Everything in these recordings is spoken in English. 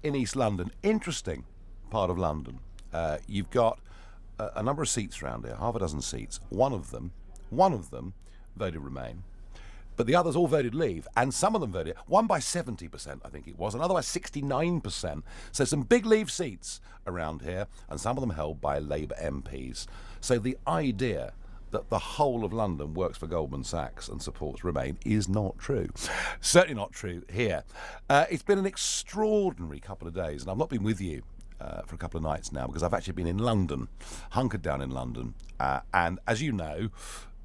in East London. Interesting part of London. You've got a number of seats around here, half a dozen seats. One of them voted Remain. But the others all voted Leave, and some of them voted, one by 70%, I think it was, another by 69%. So some big Leave seats around here, and some of them held by Labour MPs. So the idea that the whole of London works for Goldman Sachs and supports Remain is not true. Certainly not true here. It's been an extraordinary couple of days, and I've not been with you for a couple of nights now because I've actually been in London, hunkered down in London. And as you know,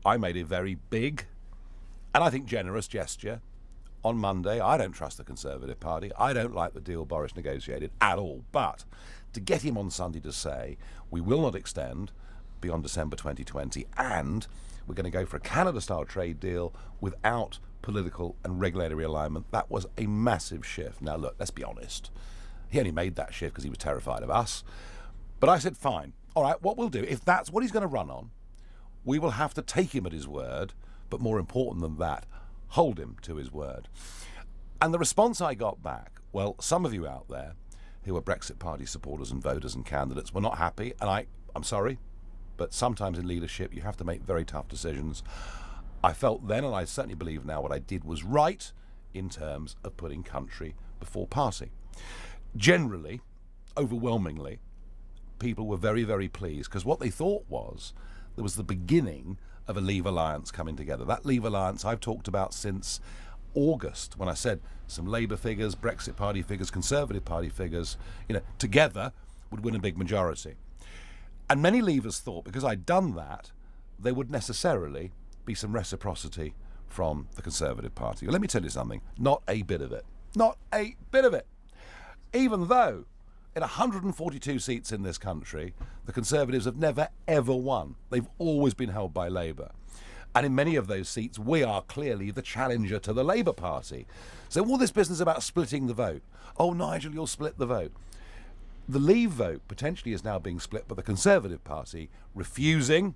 I made a very big and I think generous gesture on Monday. I don't trust the Conservative Party. I don't like the deal Boris negotiated at all. But to get him on Sunday to say, we will not extend beyond December 2020, and we're going to go for a Canada-style trade deal without political and regulatory alignment, that was a massive shift. Now, look, let's be honest. He only made that shift because he was terrified of us. But I said, fine. All right, what we'll do, if that's what he's going to run on, we will have to take him at his word. But more important than that, hold him to his word. And the response I got back, well, some of you out there who are Brexit Party supporters and voters and candidates were not happy. And I'm sorry, but sometimes in leadership you have to make very tough decisions. I felt then, and I certainly believe now, what I did was right in terms of putting country before party. Generally, overwhelmingly, people were very, very pleased because what they thought was there was the beginning of a Leave alliance coming together. That Leave alliance I've talked about since August, when I said some Labour figures, Brexit Party figures, Conservative Party figures, together would win a big majority. And many Leavers thought because I'd done that, there would necessarily be some reciprocity from the Conservative Party. Well, let me tell you something, not a bit of it. Not a bit of it. Even though in 142 seats in this country, the Conservatives have never, ever won. They've always been held by Labour. And in many of those seats, we are clearly the challenger to the Labour Party. So all this business about splitting the vote. Oh, Nigel, you'll split the vote. The Leave vote potentially is now being split by the Conservative Party, refusing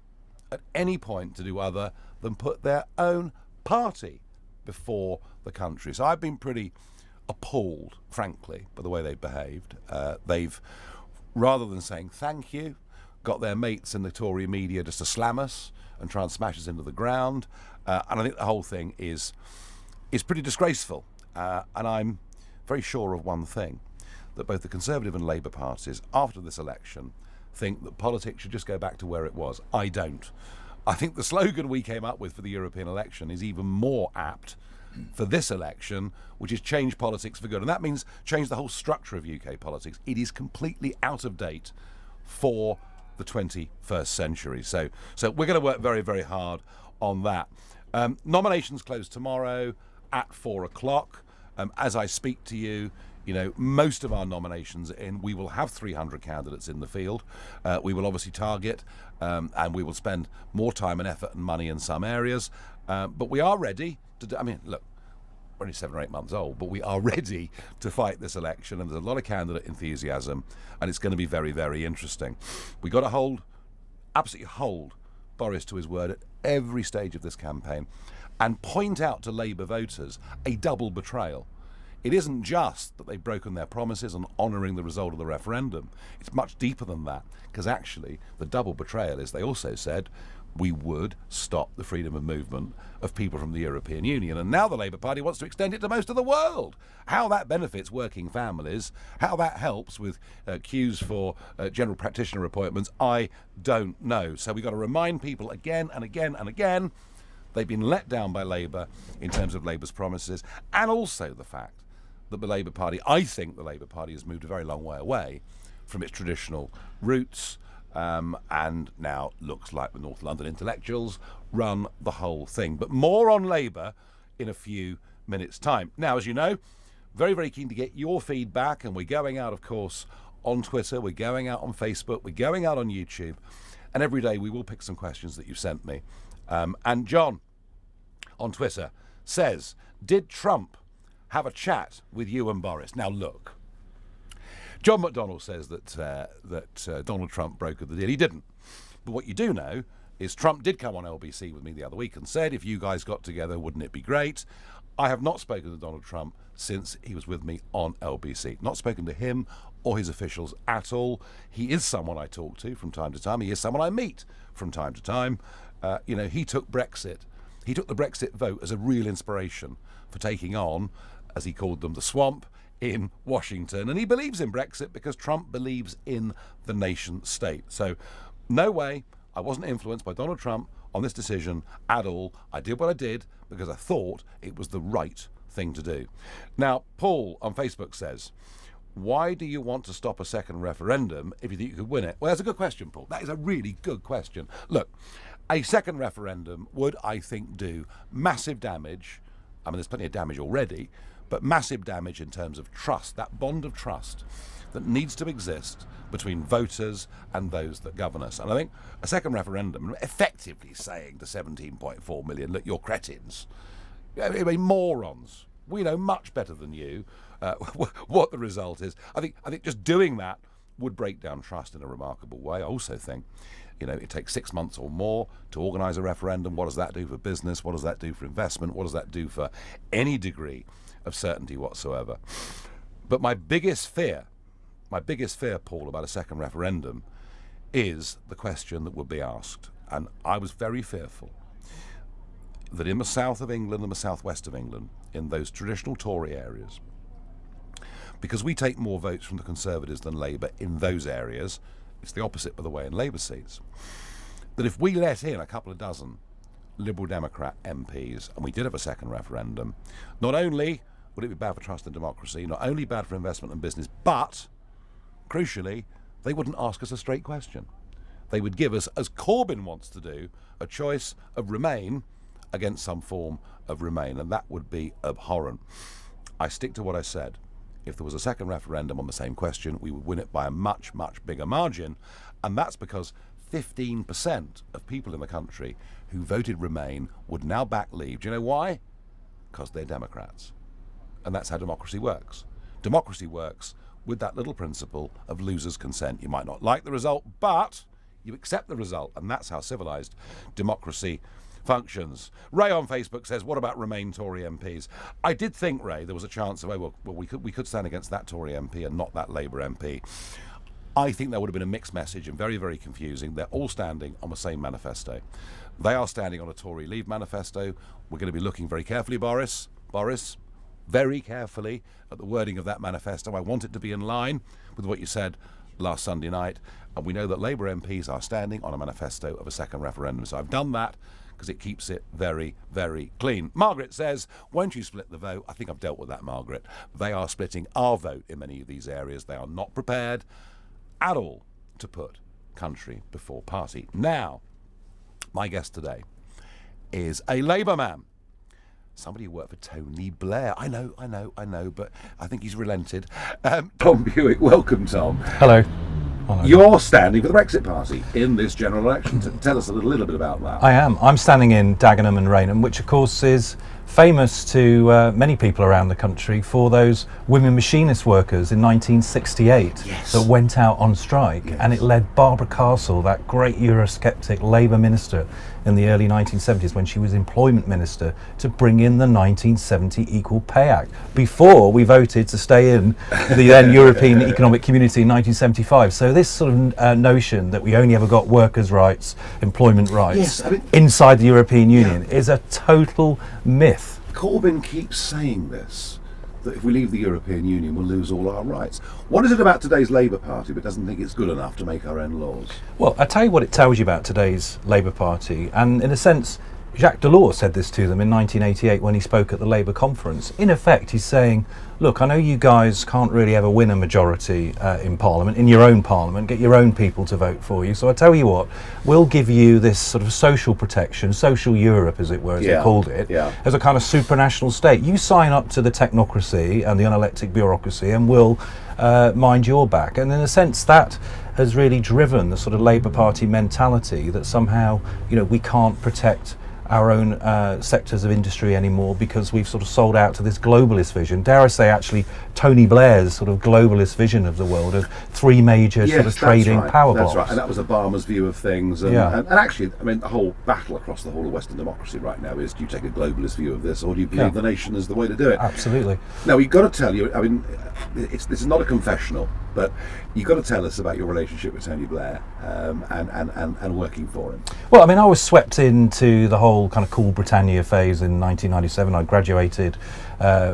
at any point to do other than put their own party before the country. So I've been pretty appalled, frankly, by the way they've behaved. They've, rather than saying thank you, got their mates in the Tory media just to slam us and try and smash us into the ground. And I think the whole thing is pretty disgraceful. And I'm very sure of one thing, that both the Conservative and Labour parties, after this election, think that politics should just go back to where it was. I don't. I think the slogan we came up with for the European election is even more apt for this election, which is change politics for good. And that means change the whole structure of UK politics. It is completely out of date for the 21st century. So we're going to work very, very hard on that. Nominations close tomorrow at 4:00. As I speak to you, most of our nominations are in. We will have 300 candidates in the field. We will obviously target and we will spend more time and effort and money in some areas. But we are ready to do, look, we're only 7 or 8 months old, but we are ready to fight this election, and there's a lot of candidate enthusiasm, and it's going to be very, very interesting. We've got to absolutely hold Boris to his word at every stage of this campaign and point out to Labour voters a double betrayal. It isn't just that they've broken their promises on honouring the result of the referendum. It's much deeper than that, because actually the double betrayal is they also said we would stop the freedom of movement of people from the European Union. And now the Labour Party wants to extend it to most of the world. How that benefits working families, how that helps with queues for general practitioner appointments, I don't know. So we've got to remind people again and again and again, they've been let down by Labour in terms of Labour's promises, and also the fact that the Labour Party, I think the Labour Party has moved a very long way away from its traditional roots, and now looks like the North London intellectuals run the whole thing. But more on Labour in a few minutes' time. Now, as you know, very, very keen to get your feedback, and we're going out, of course, on Twitter, we're going out on Facebook, we're going out on YouTube, and every day we will pick some questions that you've sent me. And John on Twitter says, did Trump have a chat with you and Boris? Now look, John McDonnell says that Donald Trump brokered the deal. He didn't. But what you do know is Trump did come on LBC with me the other week and said, if you guys got together, wouldn't it be great? I have not spoken to Donald Trump since he was with me on LBC. Not spoken to him or his officials at all. He is someone I talk to from time to time. He is someone I meet from time to time. He took Brexit. He took the Brexit vote as a real inspiration for taking on, as he called them, the swamp in Washington. And he believes in Brexit because Trump believes in the nation state. So no way, I wasn't influenced by Donald Trump on this decision at all. I did what I did because I thought it was the right thing to do. Now, Paul on Facebook says, why do you want to stop a second referendum if you think you could win it? Well, that's a good question, Paul. That is a really good question. Look, a second referendum would, I think, do massive damage. I mean, there's plenty of damage already, but massive damage in terms of trust, that bond of trust that needs to exist between voters and those that govern us. And I think a second referendum, effectively saying to 17.4 million, look, you're cretins, I mean, morons. We know much better than you what the result is. I think just doing that would break down trust in a remarkable way. I also think, it takes 6 months or more to organise a referendum. What does that do for business? What does that do for investment? What does that do for any degree of certainty whatsoever? But my biggest fear, Paul, about a second referendum is the question that would be asked. And I was very fearful that in the south of England and the southwest of England, in those traditional Tory areas, because we take more votes from the Conservatives than Labour in those areas, it's the opposite, by the way, in Labour seats, that if we let in a couple of dozen Liberal Democrat MPs and we did have a second referendum, not only would it be bad for trust and democracy, not only bad for investment and business, but, crucially, they wouldn't ask us a straight question. They would give us, as Corbyn wants to do, a choice of Remain against some form of Remain, and that would be abhorrent. I stick to what I said. If there was a second referendum on the same question, we would win it by a much, much bigger margin, and that's because 15% of people in the country who voted Remain would now back Leave. Do you know why? Because they're Democrats. And that's how democracy works. Democracy works with that little principle of loser's consent. You might not like the result, but you accept the result, and that's how civilised democracy functions. Ray on Facebook says, what about Remain Tory MPs? I did think, Ray, there was a chance of, we could stand against that Tory MP and not that Labour MP. I think that would have been a mixed message and very, very confusing. They're all standing on the same manifesto. They are standing on a Tory Leave manifesto. We're going to be looking very carefully, Boris, very carefully at the wording of that manifesto. I want it to be in line with what you said last Sunday night. And we know that Labour MPs are standing on a manifesto of a second referendum. So I've done that because it keeps it very, very clean. Margaret says, won't you split the vote? I think I've dealt with that, Margaret. They are splitting our vote in many of these areas. They are not prepared at all to put country before party. Now, my guest today is a Labour man. Somebody who worked for Tony Blair. I know, but I think he's relented. Tom Bewick, welcome, Tom. Hello. You're standing for the Brexit Party in this general election. Tell us a little bit about that. I am. I'm standing in Dagenham and Rainham, which of course is famous to many people around the country for those women machinist workers in 1968 that went out on strike. Yes. And it led Barbara Castle, that great Eurosceptic Labour minister in the early 1970s when she was employment minister, to bring in the 1970 Equal Pay Act before we voted to stay in the then European Economic Community in 1975. So this sort of notion that we only ever got workers' rights, employment rights inside the European Union is a total myth. Corbyn keeps saying this, that if we leave the European Union we'll lose all our rights. What is it about today's Labour Party that doesn't think it's good enough to make our own laws? Well, I tell you what it tells you about today's Labour Party, and in a sense Jacques Delors said this to them in 1988 when he spoke at the Labour conference. In effect, he's saying, look, I know you guys can't really ever win a majority in Parliament, in your own Parliament, get your own people to vote for you. So I tell you what, we'll give you this sort of social protection, social Europe, as it were, as they called it, as a kind of supranational state. You sign up to the technocracy and the unelected bureaucracy and we'll mind your back. And in a sense, that has really driven the sort of Labour Party mentality that somehow, we can't protect our own sectors of industry anymore, because we've sort of sold out to this globalist vision. Dare I say, actually, Tony Blair's sort of globalist vision of the world of three major sort of trading power blocks. That's right, and that was Obama's view of things. And, and actually, I mean, the whole battle across the whole of Western democracy right now is: do you take a globalist view of this, or do you believe the nation is the way to do it? Absolutely. Now, we've got to tell you, I mean, this is not a confessional, but you've got to tell us about your relationship with Tony Blair and working for him. Well, I mean, I was swept into the whole kind of Cool Britannia phase in 1997. I graduated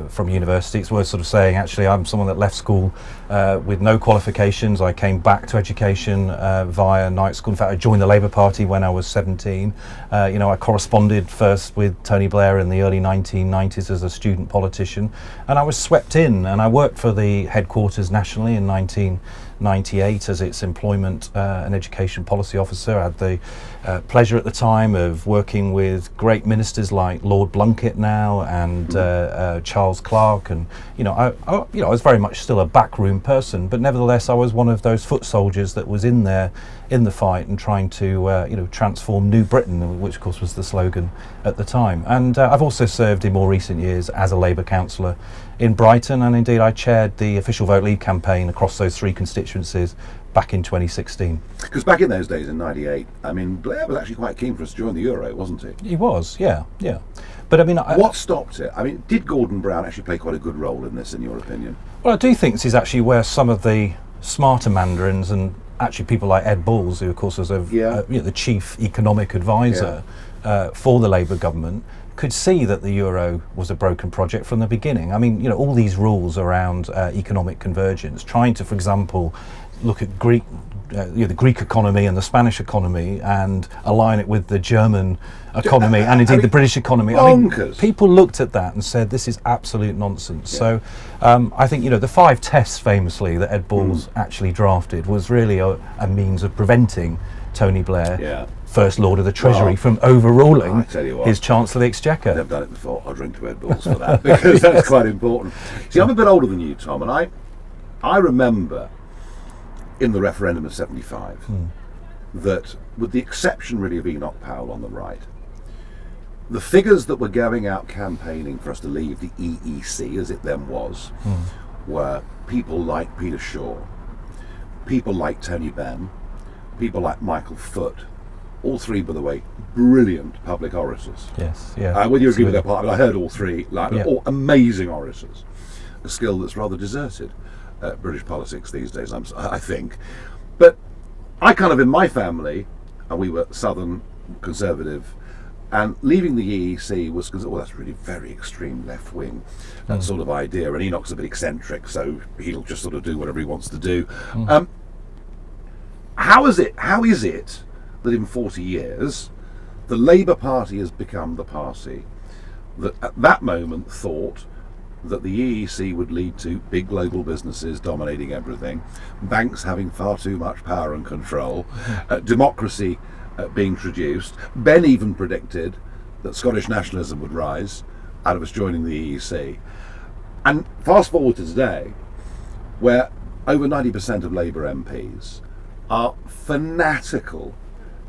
from university. It's worth sort of saying, actually, I'm someone that left school with no qualifications. I came back to education via night school. In fact, I joined the Labour Party when I was 17. I corresponded first with Tony Blair in the early 1990s as a student politician, and I was swept in, and I worked for the headquarters nationally in 1998 as its employment and education policy officer. I had the pleasure at the time of working with great ministers like Lord Blunkett now and Charles Clarke, and I was very much still a backroom person, but nevertheless I was one of those foot soldiers that was in there in the fight and trying to transform New Britain, which of course was the slogan at the time. And I've also served in more recent years as a Labour councillor in Brighton, and indeed I chaired the official Vote Leave campaign across those three constituencies back in 2016. Because back in those days in '98, I mean, Blair was actually quite keen for us to join the Euro, wasn't he? He was, yeah. But I mean, what stopped it? I mean, did Gordon Brown actually play quite a good role in this, in your opinion? Well, I do think this is actually where some of the smarter mandarins and actually people like Ed Balls, who of course was the chief economic advisor for the Labour government, could see that the Euro was a broken project from the beginning. I mean, all these rules around economic convergence, trying to, for example, look at the Greek economy and the Spanish economy and align it with the German economy and indeed the British economy. Bonkers. I mean, people looked at that and said, this is absolute nonsense. So I think, the 5 tests famously that Ed Balls actually drafted was really a means of preventing Tony Blair, First Lord of the Treasury, from overruling his Chancellor of the Exchequer. I've done it before. I'll drink to Ed Balls for that, because that's quite important. See, I'm a bit older than you, Tom, and I remember in the referendum of 75 that, with the exception really of Enoch Powell on the right, the figures that were going out campaigning for us to leave the EEC, as it then was, were people like Peter Shaw, people like Tony Benn, people like Michael Foot, all three, by the way, brilliant public orators. Yes, yeah. Whether you agree with their part, I heard all three, all amazing orators, a skill that's rather deserted British politics these days, I think. But I kind of, in my family, and we were Southern Conservative, and leaving the EEC was considered, well, that's really very extreme left wing, that sort of idea, and Enoch's a bit eccentric, so he'll just sort of do whatever he wants to do. How is it that in 40 years the Labour Party has become the party that at that moment thought that the EEC would lead to big global businesses dominating everything, banks having far too much power and control, democracy being traduced? Ben even predicted that Scottish nationalism would rise out of us joining the EEC. And fast forward to today, where over 90% of Labour MPs are fanatical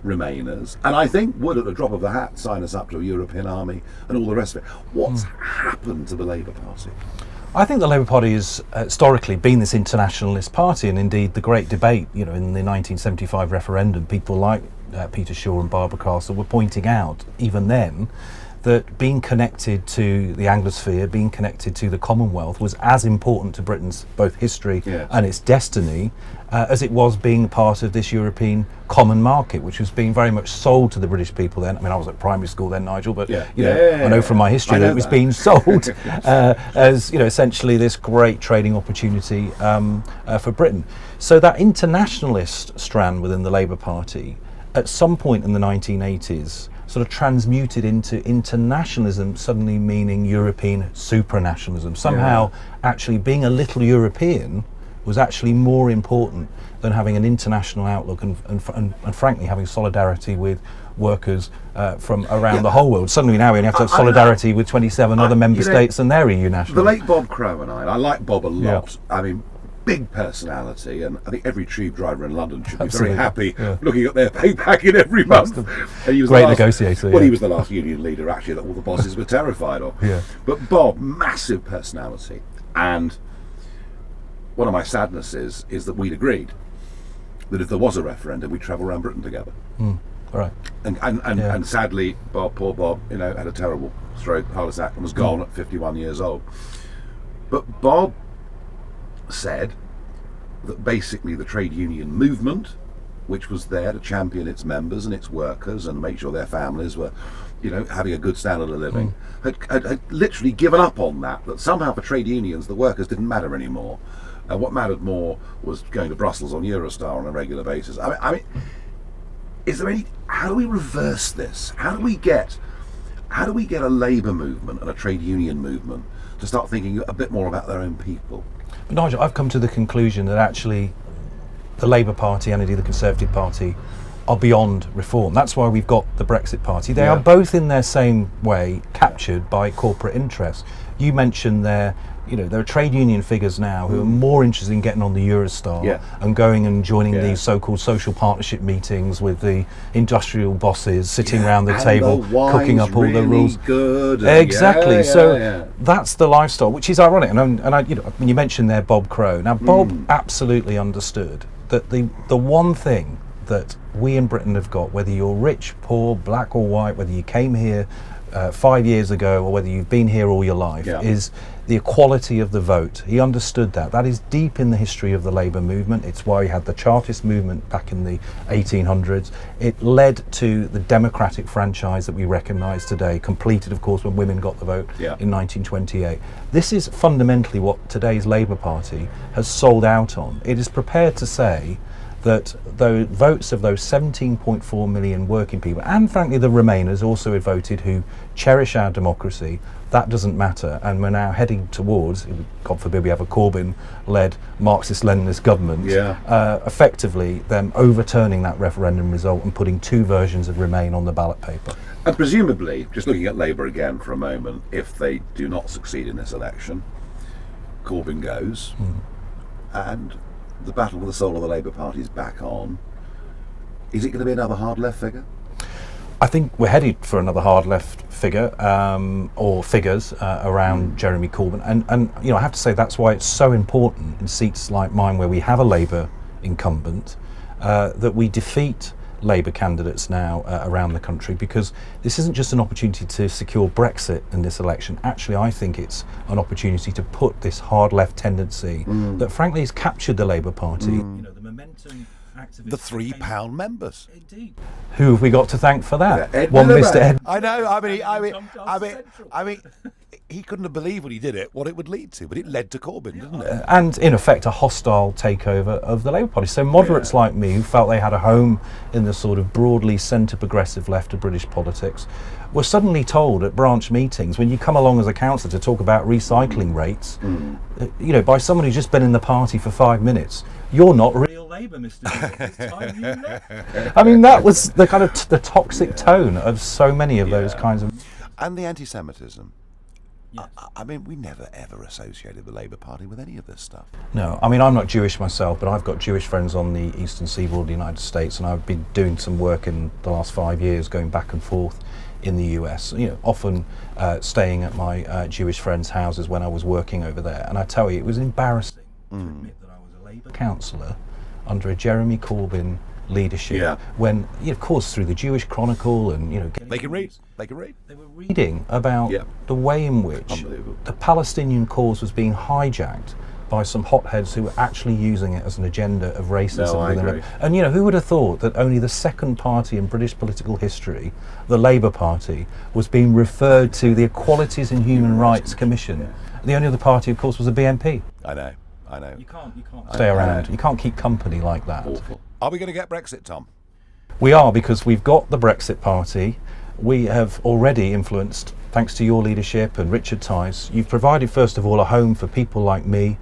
Remainers, and I think would, at the drop of a hat, sign us up to a European army and all the rest of it. What's happened to the Labour Party? I think the Labour Party has historically been this internationalist party, and indeed the great debate, in the 1975 referendum, people like Peter Shaw and Barbara Castle were pointing out, even then, that being connected to the Anglosphere, being connected to the Commonwealth was as important to Britain's both history and its destiny as it was being part of this European common market, which was being very much sold to the British people then. I mean, I was at primary school then, Nigel, but I know from my history that it was being sold as essentially this great trading opportunity for Britain. So that internationalist strand within the Labour Party, at some point in the 1980s, sort of transmuted into internationalism, suddenly meaning European supranationalism. Somehow, actually being a little European was actually more important than having an international outlook and frankly having solidarity with workers from around the whole world. Suddenly now we only have to have solidarity with 27 other member states and their EU nationals. The late Bob Crow and I like Bob a lot. I mean, big personality, and I think every tube driver in London should be Absolutely. very happy Yeah. looking at their pay packet every month. And he was great the last, negotiator, Well, yeah. he was the last union leader, actually, that all the bosses were terrified of. Yeah. But Bob, massive personality, and one of my sadnesses is that we'd agreed that if there was a referendum, we'd travel around Britain together. All right. And sadly, poor Bob, had a terrible stroke, heart attack, and was gone at 51 years old. But Bob said that basically the trade union movement, which was there to champion its members and its workers and make sure their families were, having a good standard of living, had literally given up on that. That somehow for trade unions, the workers didn't matter anymore. And what mattered more was going to Brussels on Eurostar on a regular basis. I mean, is there any? How do we reverse this? How do we get a labour movement and a trade union movement to start thinking a bit more about their own people? But Nigel, I've come to the conclusion that actually the Labour Party and indeed the Conservative Party are beyond reform. That's why we've got the Brexit Party. They are both in their same way captured by corporate interests. You mentioned there are trade union figures now who are more interested in getting on the Eurostar and going and joining these so-called social partnership meetings with the industrial bosses sitting around the table, cooking up all the rules. Good. Exactly. That's the lifestyle, which is ironic. And you mentioned there Bob Crow. Now, Bob absolutely understood that the one thing that we in Britain have got, whether you're rich, poor, black or white, whether you came here 5 years ago or whether you've been here all your life, is the equality of the vote. He understood that. That is deep in the history of the Labour movement. It's why we had the Chartist movement back in the 1800s. It led to the democratic franchise that we recognise today, completed, of course, when women got the vote in 1928. This is fundamentally what today's Labour Party has sold out on. It is prepared to say that the votes of those 17.4 million working people, and frankly the Remainers also had voted, who cherish our democracy, that doesn't matter. And we're now heading towards, God forbid we have a Corbyn-led Marxist-Leninist government, effectively them overturning that referendum result and putting two versions of Remain on the ballot paper. And presumably, just looking at Labour again for a moment, if they do not succeed in this election, Corbyn goes, and the battle for the soul of the Labour Party is back on. Is it going to be another hard left figure? I think we're headed for another hard left figure or figures around Jeremy Corbyn, and I have to say that's why it's so important in seats like mine where we have a Labour incumbent that we defeat Labour candidates now around the country, because this isn't just an opportunity to secure Brexit in this election. Actually, I think it's an opportunity to put this hard left tendency that frankly has captured the Labour Party. The momentum activists, The £3 members. Indeed. Who have we got to thank for that? One Mr. Ed. I know. I mean, he couldn't have believed when he did it what it would lead to, but it led to Corbyn, didn't it? And in effect a hostile takeover of the Labour Party. So moderates like me, who felt they had a home in the sort of broadly centre progressive left of British politics, were suddenly told at branch meetings, when you come along as a councillor to talk about recycling rates, by someone who's just been in the party for 5 minutes, you're not real Labour, Mr. Bewick. It's time you left. I mean, that was the kind of the toxic tone of so many of those kinds of... And the anti-Semitism. I mean, we never ever associated the Labour Party with any of this stuff. No, I mean, I'm not Jewish myself, but I've got Jewish friends on the eastern seaboard of the United States, and I've been doing some work in the last 5 years going back and forth in the US, often staying at my Jewish friends' houses when I was working over there. And I tell you, it was embarrassing to admit that I was a Labour councillor under a Jeremy Corbyn leadership, when, of course, through the Jewish Chronicle and, They can read. they were reading about the way in which the Palestinian cause was being hijacked by some hotheads who were actually using it as an agenda of racism. I agree. And who would have thought that only the second party in British political history, the Labour Party, was being referred to the Equalities and Human Rights Commission. The only other party, of course, was the BNP. I know. You can't stay around. You can't keep company like that. Awful. Are we going to get Brexit, Tom? We are, because we've got the Brexit Party. We have already influenced, thanks to your leadership and Richard Tice, you've provided, first of all, a home for people like me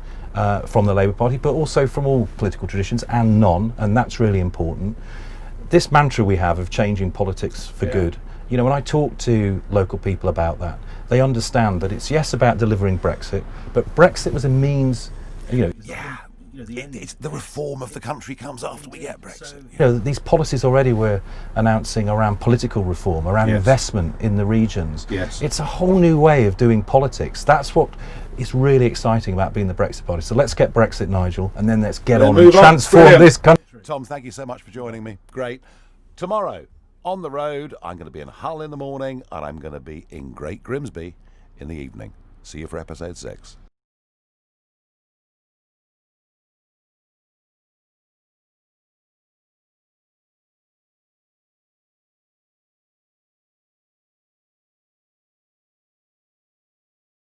from the Labour Party, but also from all political traditions and none, and that's really important. This mantra we have of changing politics for good, when I talk to local people about that, they understand that it's, yes, about delivering Brexit, but Brexit was a means, it's the reform of the country comes after we get Brexit. You know, these policies already we're announcing around political reform, around investment in the regions. Yes. It's a whole new way of doing politics. That's what is really exciting about being the Brexit Party. So let's get Brexit, Nigel, and then let's get on and transform this country. Tom, thank you so much for joining me. Great. Tomorrow, on the road, I'm going to be in Hull in the morning, and I'm going to be in Great Grimsby in the evening. See you for episode 6.